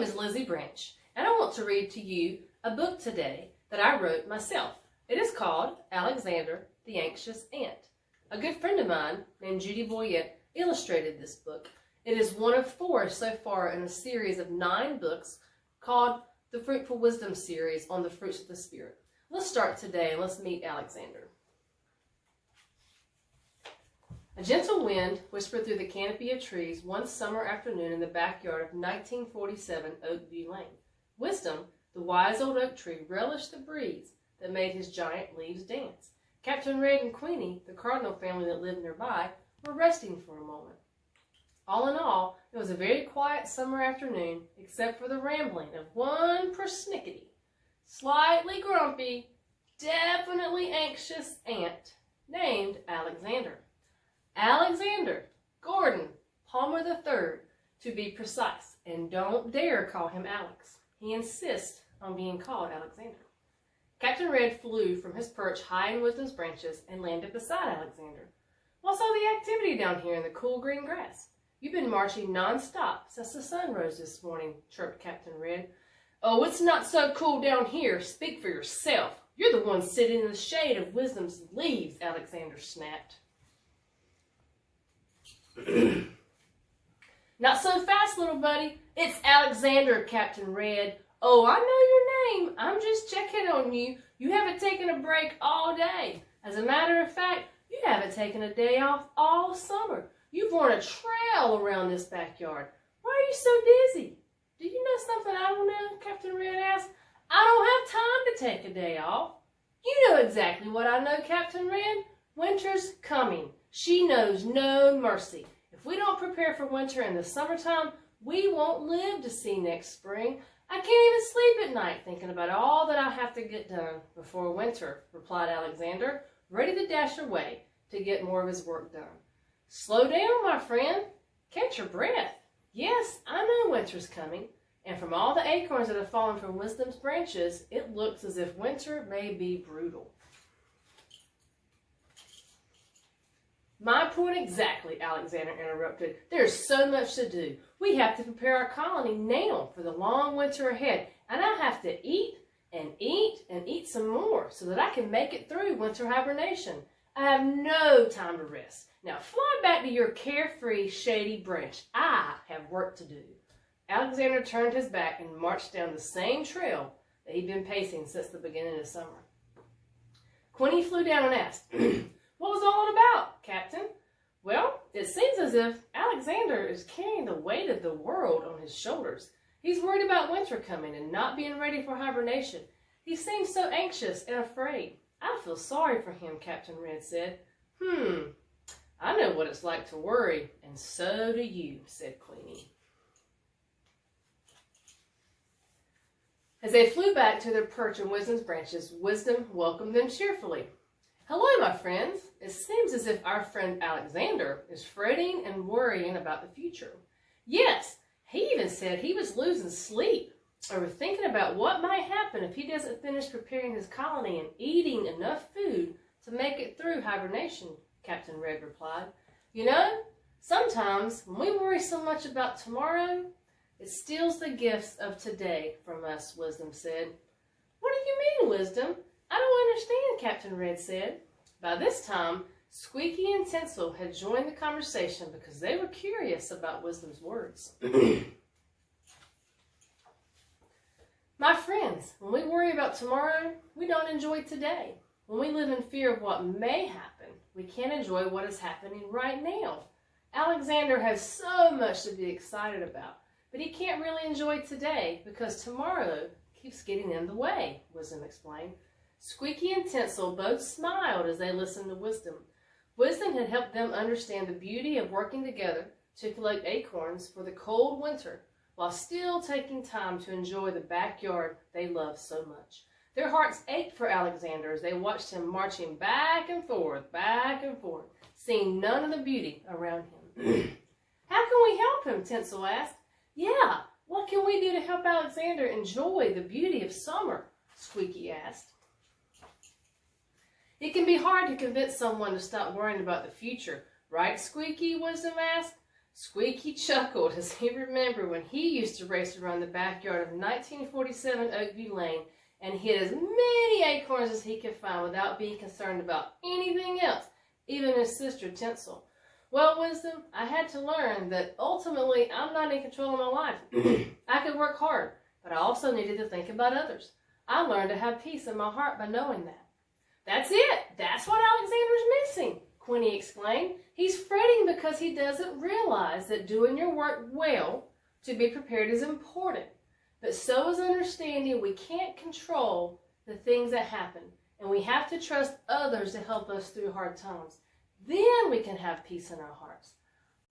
name is Lizzie Branch, and I want to read to you a book today that I wrote myself. It is called Alexander the Anxious Ant. A good friend of mine named Judy Boyette illustrated this book. It is one of 4 so far in a series of 9 books called the Fruitful Wisdom series on the fruits of the Spirit. Let's start today and let's meet Alexander. A gentle wind whispered through the canopy of trees one summer afternoon in the backyard of 1947 Oakview Lane. Wisdom, the wise old oak tree, relished the breeze that made his giant leaves dance. Captain Red and Queenie, the cardinal family that lived nearby, were resting for a moment. All in all, it was a very quiet summer afternoon, except for the rambling of one persnickety, slightly grumpy, definitely anxious ant named Alexander. Alexander Gordon Palmer III, to be precise, and don't dare call him Alex. He insists on being called Alexander. Captain Red flew from his perch high in Wisdom's branches and landed beside Alexander. "What's all the activity down here in the cool green grass? You've been marching non-stop since the sun rose this morning," chirped Captain Red. "Oh, it's not so cool down here. Speak for yourself. You're the one sitting in the shade of Wisdom's leaves," Alexander snapped. "Not so fast, little buddy. It's Alexander, Captain Red. Oh, I know your name. I'm just checking on you. You haven't taken a break all day. As a matter of fact, you haven't taken a day off all summer. You've worn a trail around this backyard. Why are you so busy?" "Do you know something I don't know?" Captain Red asked. "I don't have time to take a day off." "You know exactly what I know, Captain Red. Winter's coming. She knows no mercy. If we don't prepare for winter in the summertime, we won't live to see next spring. I can't even sleep at night thinking about all that I have to get done before winter," replied Alexander, ready to dash away to get more of his work done. "Slow down, my friend. Catch your breath. Yes, I know winter's coming, and from all the acorns that have fallen from Wisdom's branches, it looks as if winter may be brutal." "My point exactly," Alexander interrupted. "There's so much to do. We have to prepare our colony now for the long winter ahead, and I have to eat and eat and eat some more so that I can make it through winter hibernation. I have no time to rest. Now fly back to your carefree, shady branch. I have work to do." Alexander turned his back and marched down the same trail that he'd been pacing since the beginning of summer. Queenie flew down and asked, "What was all about, Captain?" "Well, it seems as if Alexander is carrying the weight of the world on his shoulders. He's worried about winter coming and not being ready for hibernation. He seems so anxious and afraid. I feel sorry for him," Captain Red said. I know what it's like to worry, and so do you," said Queenie. As they flew back to their perch in Wisdom's branches, Wisdom welcomed them cheerfully. "Hello, my friends. It seems as if our friend Alexander is fretting and worrying about the future. Yes, he even said he was losing sleep over thinking about what might happen if he doesn't finish preparing his colony and eating enough food to make it through hibernation," Captain Red replied. "You know, sometimes when we worry so much about tomorrow, it steals the gifts of today from us," Wisdom said. "What do you mean, Wisdom? I don't understand," Captain Red said. By this time, Squeaky and Tinsel had joined the conversation because they were curious about Wisdom's words. "My friends, when we worry about tomorrow, we don't enjoy today. When we live in fear of what may happen, we can't enjoy what is happening right now. Alexander has so much to be excited about, but he can't really enjoy today because tomorrow keeps getting in the way," Wisdom explained. Squeaky and Tinsel both smiled as they listened to Wisdom. Wisdom had helped them understand the beauty of working together to collect acorns for the cold winter while still taking time to enjoy the backyard they loved so much. Their hearts ached for Alexander as they watched him marching back and forth, seeing none of the beauty around him. "How can we help him?" Tinsel asked. "Yeah, what can we do to help Alexander enjoy the beauty of summer?" Squeaky asked. "It can be hard to convince someone to stop worrying about the future, right, Squeaky?" Wisdom asked. Squeaky chuckled as he remembered when he used to race around the backyard of 1947 Oakview Lane and hit as many acorns as he could find without being concerned about anything else, even his sister Tinsel. Well, Wisdom, I had to learn that ultimately I'm not in control of my life. I could work hard, but I also needed to think about others. I learned to have peace in my heart by knowing that. That's it! That's what Alexander's missing, Quinny exclaimed. He's fretting because he doesn't realize that doing your work well to be prepared is important. But so is understanding we can't control the things that happen, and we have to trust others to help us through hard times. Then we can have peace in our hearts.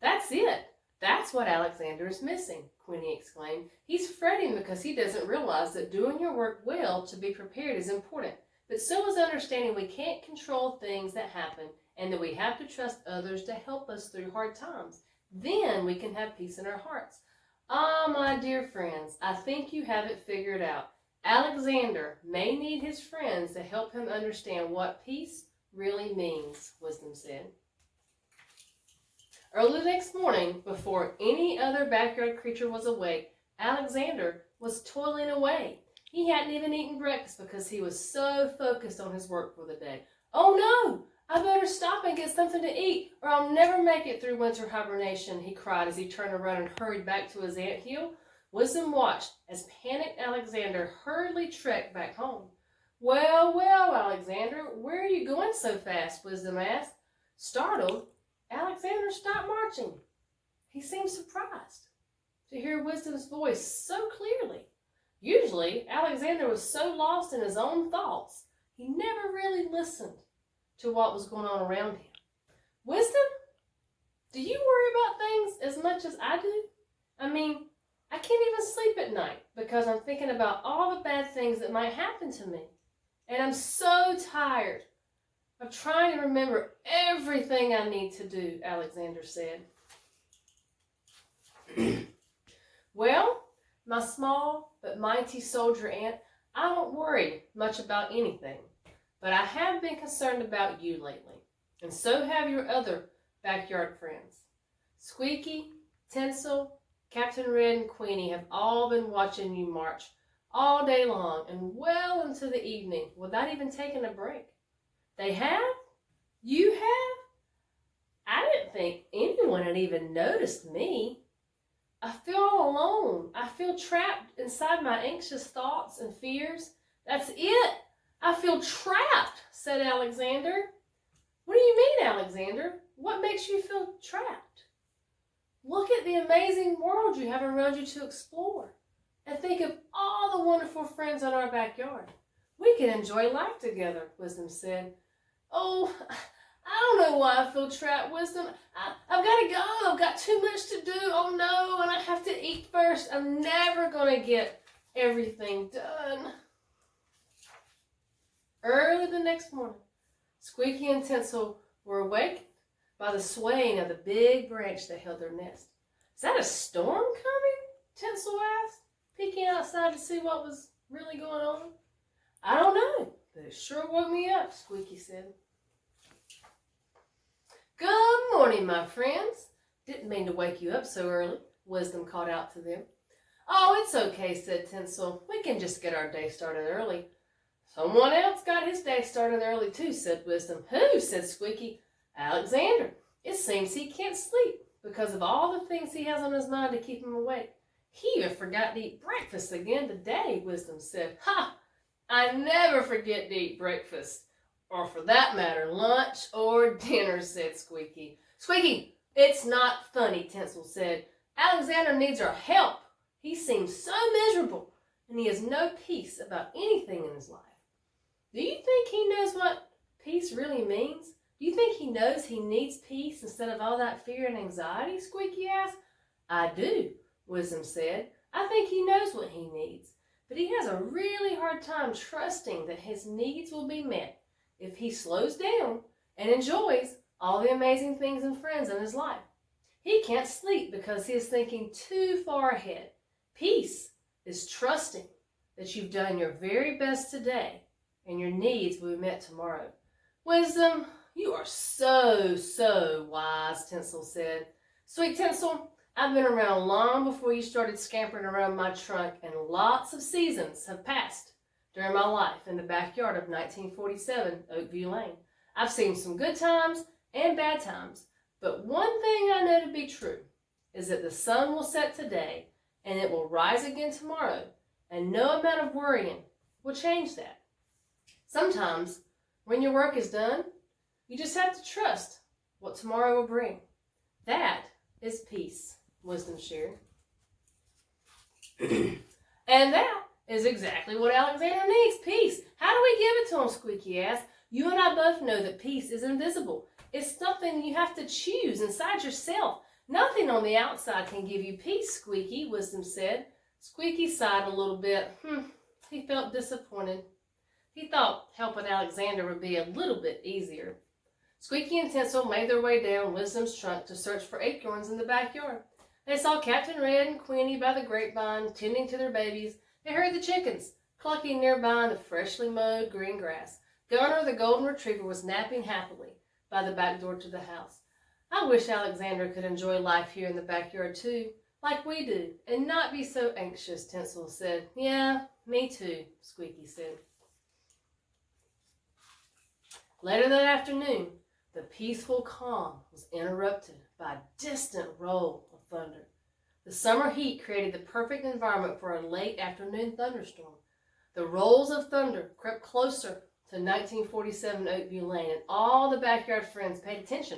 That's it. That's what Alexander is missing, Quinny exclaimed. He's fretting because he doesn't realize that doing your work well to be prepared is important. But so is understanding we can't control things that happen and that we have to trust others to help us through hard times. Then we can have peace in our hearts. Ah, my dear friends, I think you have it figured out. Alexander may need his friends to help him understand what peace really means, Wisdom said. Early the next morning, before any other backyard creature was awake, Alexander was toiling away. He hadn't even eaten breakfast because he was so focused on his work for the day. Oh no! I better stop and get something to eat, or I'll never make it through winter hibernation, he cried as he turned around and hurried back to his anthill. Wisdom watched as panicked Alexander hurriedly trekked back home. Well, well, Alexander, where are you going so fast? Wisdom asked. Startled, Alexander stopped marching. He seemed surprised to hear Wisdom's voice so clearly. Usually, Alexander was so lost in his own thoughts, he never really listened to what was going on around him. Wisdom, do you worry about things as much as I do? I mean, I can't even sleep at night because I'm thinking about all the bad things that might happen to me. And I'm so tired of trying to remember everything I need to do, Alexander said. Well, my small but mighty soldier ant, I don't worry much about anything. But I have been concerned about you lately, and so have your other backyard friends. Squeaky, Tinsel, Captain Red, and Queenie have all been watching you march all day long and well into the evening without even taking a break. They have? You have? I didn't think anyone had even noticed me. I feel all alone. I feel trapped inside my anxious thoughts and fears. That's it. I feel trapped, said Alexander. What do you mean, Alexander? What makes you feel trapped? Look at the amazing world you have around you to explore. And think of all the wonderful friends in our backyard. We can enjoy life together, Wisdom said. Oh, I don't know why I feel trapped, Wisdom. I've got to go. I've got too much to do. Oh no, and I have to eat first. I'm never going to get everything done. Early the next morning, Squeaky and Tinsel were awakened by the swaying of the big branch that held their nest. Is that a storm coming? Tinsel asked, peeking outside to see what was really going on. I don't know, but it sure woke me up, Squeaky said. Good morning, my friends. Didn't mean to wake you up so early, Wisdom called out to them. Oh, it's okay, said Tinsel. We can just get our day started early. Someone else got his day started early too, said Wisdom. Who? Said Squeaky. Alexander. It seems he can't sleep because of all the things he has on his mind to keep him awake. He even forgot to eat breakfast again today, Wisdom said. Ha! I never forget to eat breakfast. Or for that matter, lunch or dinner, said Squeaky. Squeaky, it's not funny, Tinsel said. Alexander needs our help. He seems so miserable, and he has no peace about anything in his life. Do you think he knows what peace really means? Do you think he knows he needs peace instead of all that fear and anxiety? Squeaky asked. I do, Wisdom said. I think he knows what he needs, but he has a really hard time trusting that his needs will be met if he slows down and enjoys all the amazing things and friends in his life. He can't sleep because he is thinking too far ahead. Peace is trusting that you've done your very best today and your needs will be met tomorrow. Wisdom, you are so wise, Tinsel said. Sweet Tinsel, I've been around long before you started scampering around my trunk, and lots of seasons have passed during my life in the backyard of 1947 Oakview Lane. I've seen some good times and bad times, but one thing I know to be true is that the sun will set today and it will rise again tomorrow, and no amount of worrying will change that. Sometimes, when your work is done, you just have to trust what tomorrow will bring. That is peace, Wisdom shared. And that is exactly what Alexander needs, peace. How do we give it to him, Squeaky asked. You and I both know that peace is invisible. It's something you have to choose inside yourself. Nothing on the outside can give you peace, Squeaky, Wisdom said. Squeaky sighed a little bit. He felt disappointed. He thought helping Alexander would be a little bit easier. Squeaky and Tinsel made their way down Wisdom's trunk to search for acorns in the backyard. They saw Captain Red and Queenie by the grapevine, tending to their babies. They heard the chickens clucking nearby in the freshly mowed green grass. Gunner, the golden retriever, was napping happily by the back door to the house. I wish Alexander could enjoy life here in the backyard too, like we do, and not be so anxious, Tinsel said. Yeah, me too, Squeaky said. Later that afternoon, the peaceful calm was interrupted by a distant roll of thunder. The summer heat created the perfect environment for a late afternoon thunderstorm. The rolls of thunder crept closer to 1947 Oakview Lane, and all the backyard friends paid attention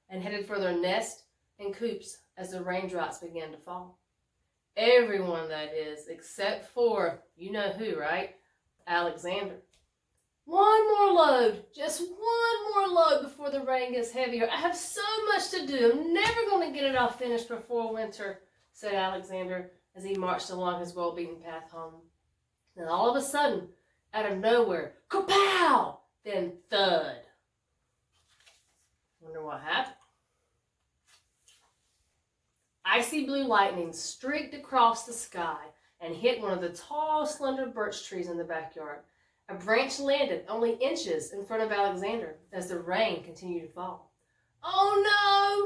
and headed for their nests and coops as the raindrops began to fall. Everyone, that is, except for, you know who, right? Alexander. One more load, just one more load before the rain gets heavier. I have so much to do. I'm never going to get it all finished before winter, said Alexander as he marched along his well-beaten path home. Then all of a sudden, out of nowhere, kapow! Then thud. Wonder what happened. Icy blue lightning streaked across the sky and hit one of the tall, slender birch trees in the backyard. A branch landed only inches in front of Alexander as the rain continued to fall. Oh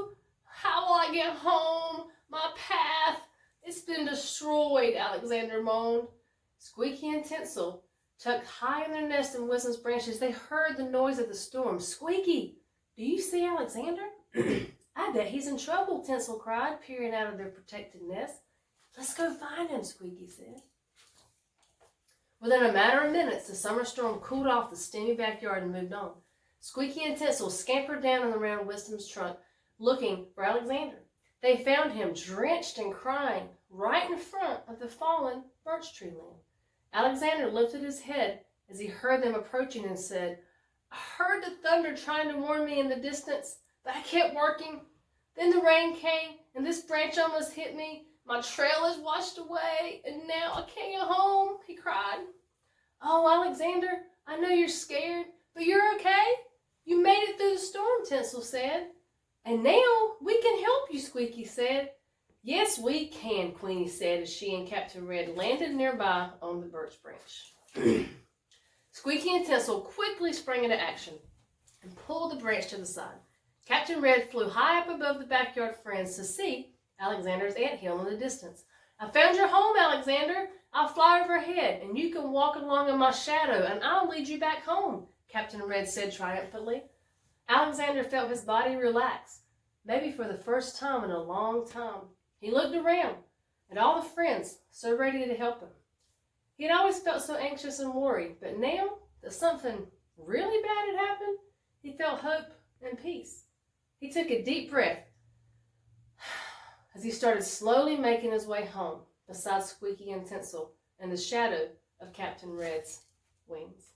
no! How will I get home? My path! It's been destroyed, Alexander moaned. Squeaky and Tinsel, tucked high in their nest in Wisdom's branches, they heard the noise of the storm. Squeaky, do you see Alexander? I bet he's in trouble, Tinsel cried, peering out of their protected nest. Let's go find him, Squeaky said. Within a matter of minutes, the summer storm cooled off the steamy backyard and moved on. Squeaky and Tinsel scampered down and around Wisdom's trunk, looking for Alexander. They found him drenched and crying right in front of the fallen birch tree limb. Alexander lifted his head as he heard them approaching and said, I heard the thunder trying to warn me in the distance, but I kept working. Then the rain came, and this branch almost hit me. My trail is washed away, and now I can't get home, he cried. Oh, Alexander, I know you're scared, but you're okay. You made it through the storm, Tinsel said. And now we can help you, Squeaky said. Yes, we can, Queenie said as she and Captain Red landed nearby on the birch branch. Squeaky and Tinsel quickly sprang into action and pulled the branch to the side. Captain Red flew high up above the backyard friends to see Alexander's anthill in the distance. I found your home, Alexander. I'll fly overhead, and you can walk along in my shadow, and I'll lead you back home, Captain Red said triumphantly. Alexander felt his body relax, maybe for the first time in a long time. He looked around at all the friends so ready to help him. He had always felt so anxious and worried, but now that something really bad had happened, he felt hope and peace. He took a deep breath as he started slowly making his way home beside Squeaky and Tinsel in the shadow of Captain Red's wings.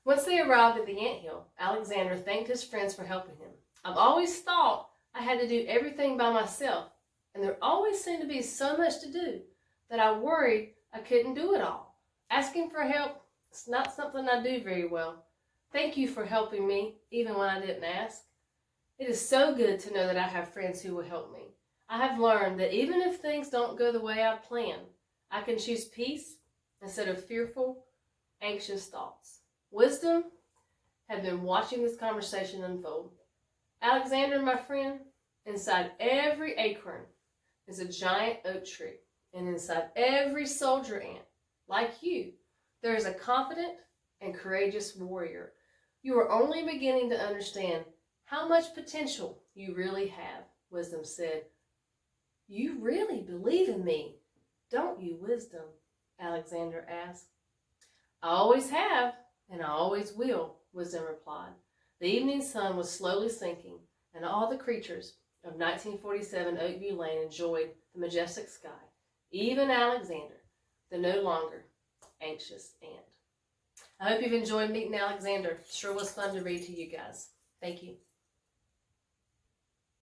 Once they arrived at the anthill, Alexander thanked his friends for helping him. I've always thought I had to do everything by myself, and there always seemed to be so much to do that I worried I couldn't do it all. Asking for help is not something I do very well. Thank you for helping me, even when I didn't ask. It is so good to know that I have friends who will help me. I have learned that even if things don't go the way I plan, I can choose peace instead of fearful, anxious thoughts. Wisdom had been watching this conversation unfold. Alexander, my friend, inside every acorn is a giant oak tree. And inside every soldier ant, like you, there is a confident and courageous warrior. You are only beginning to understand how much potential you really have, Wisdom said. You really believe in me, don't you, Wisdom? Alexander asked. I always have, and I always will, Wisdom replied. The evening sun was slowly sinking, and all the creatures of 1947 Oakview Lane enjoyed the majestic sky, even Alexander, the no longer anxious ant. I hope you've enjoyed meeting Alexander. Sure was fun to read to you guys. Thank you.